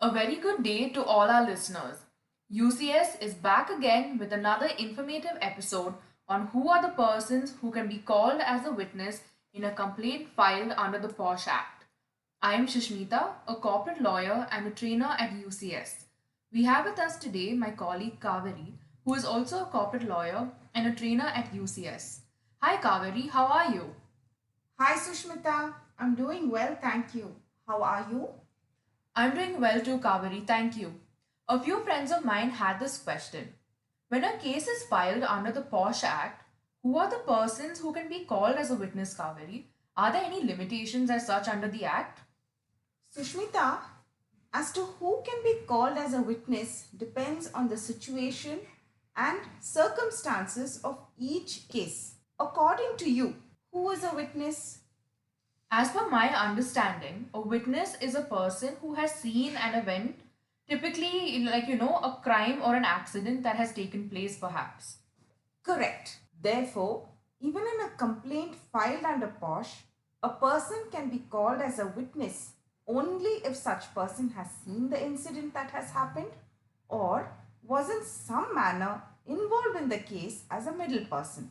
A very good day to all our listeners. UCS is back again with another informative episode on who are the persons who can be called as a witness in a complaint filed under the POSH Act. I am Shishmita, a corporate lawyer and a trainer at UCS. We have with us today my colleague Kaveri, who is also a corporate lawyer and a trainer at UCS. Hi Kaveri, how are you? Hi Sushmita, I'm doing well, thank you. How are you? I'm doing well too, Kaveri, thank you. A few friends of mine had this question. When a case is filed under the POSH Act, who are the persons who can be called as a witness, Kaveri? Are there any limitations as such under the Act? Sushmita, as to who can be called as a witness depends on the situation and circumstances of each case. According to you, who is a witness? As per my understanding, a witness is a person who has seen an event, typically, a crime or an accident that has taken place, perhaps. Correct. Therefore, even in a complaint filed under POSH, a person can be called as a witness only if such person has seen the incident that has happened or was in some manner involved in the case as a middle person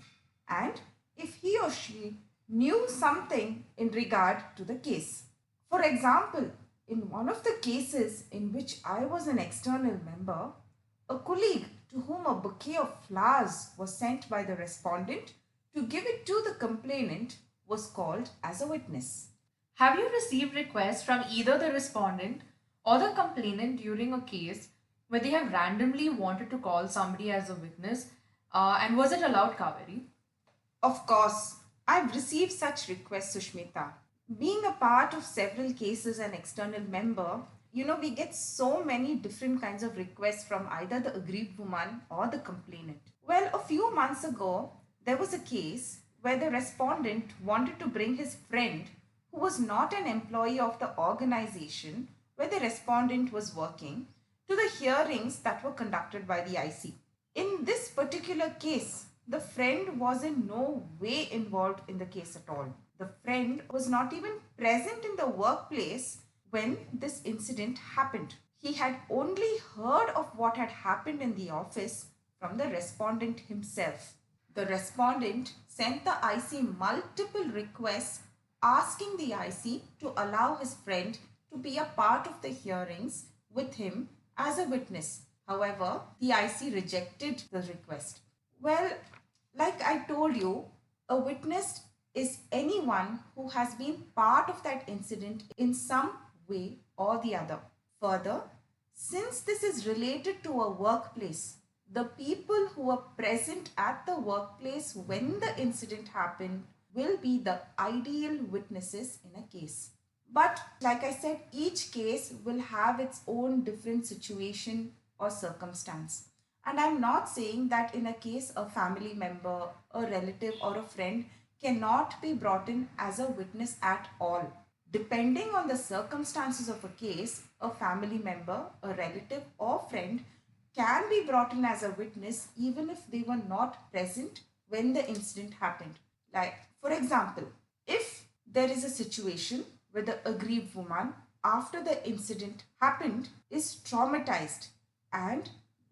and if he or she knew something in regard to the case. For example, in one of the cases in which I was an external member, a colleague to whom a bouquet of flowers was sent by the respondent to give it to the complainant was called as a witness. Have you received requests from either the respondent or the complainant during a case where they have randomly wanted to call somebody as a witness? And was it allowed, Kaveri? Of course, I've received such requests, Sushmita. Being a part of several cases and external member, we get so many different kinds of requests from either the aggrieved woman or the complainant. Well, a few months ago, there was a case where the respondent wanted to bring his friend who was not an employee of the organization where the respondent was working to the hearings that were conducted by the IC. In this particular case, the friend was in no way involved in the case at all. The friend was not even present in the workplace when this incident happened. He had only heard of what had happened in the office from the respondent himself. The respondent sent the IC multiple requests asking the IC to allow his friend to be a part of the hearings with him as a witness. However, the IC rejected the request. Well, like I told you, a witness is anyone who has been part of that incident in some way or the other. Further, since this is related to a workplace, the people who were present at the workplace when the incident happened will be the ideal witnesses in a case. But like I said, each case will have its own different situation or circumstance. And I'm not saying that in a case a family member, a relative, or a friend cannot be brought in as a witness at all. Depending on the circumstances of a case, a family member, a relative, or friend can be brought in as a witness even if they were not present when the incident happened. Like, for example, if there is a situation where the aggrieved woman, after the incident happened, is traumatized and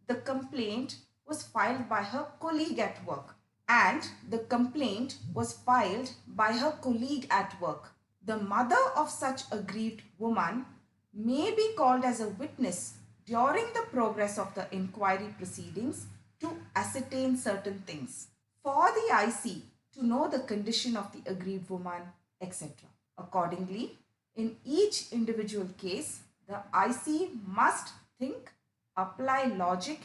the complaint was filed by her colleague at work. And the complaint was filed by her colleague at work. The mother of such aggrieved woman may be called as a witness during the progress of the inquiry proceedings to ascertain certain things. For the IC to know the condition of the aggrieved woman, etc. Accordingly, in each individual case, the IC must think, apply logic,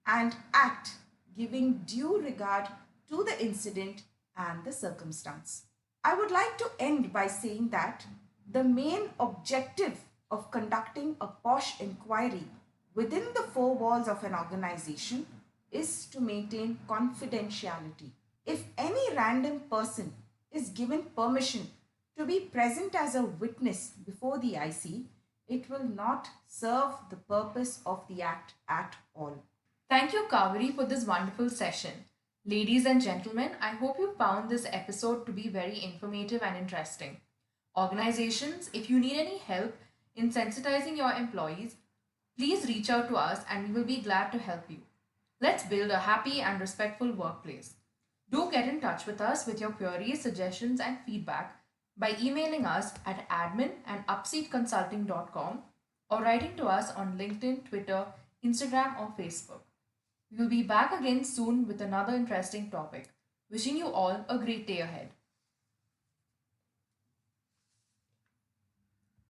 and act giving due regard to the incident and the circumstance. I would like to end by saying that the main objective of conducting a POSH inquiry within the four walls of an organization is to maintain confidentiality. If any random person is given permission to be present as a witness before the IC, it will not serve the purpose of the Act at all. Thank you, Kaveri, for this wonderful session. Ladies and gentlemen, I hope you found this episode to be very informative and interesting. Organizations, if you need any help in sensitizing your employees, Please reach out to us and we will be glad to help you. Let's build a happy and respectful workplace. Do get in touch with us with your queries, suggestions, and feedback by emailing us at admin@upseedconsulting.com or writing to us on LinkedIn, Twitter, Instagram, or Facebook. We will be back again soon with another interesting topic. Wishing you all a great day ahead.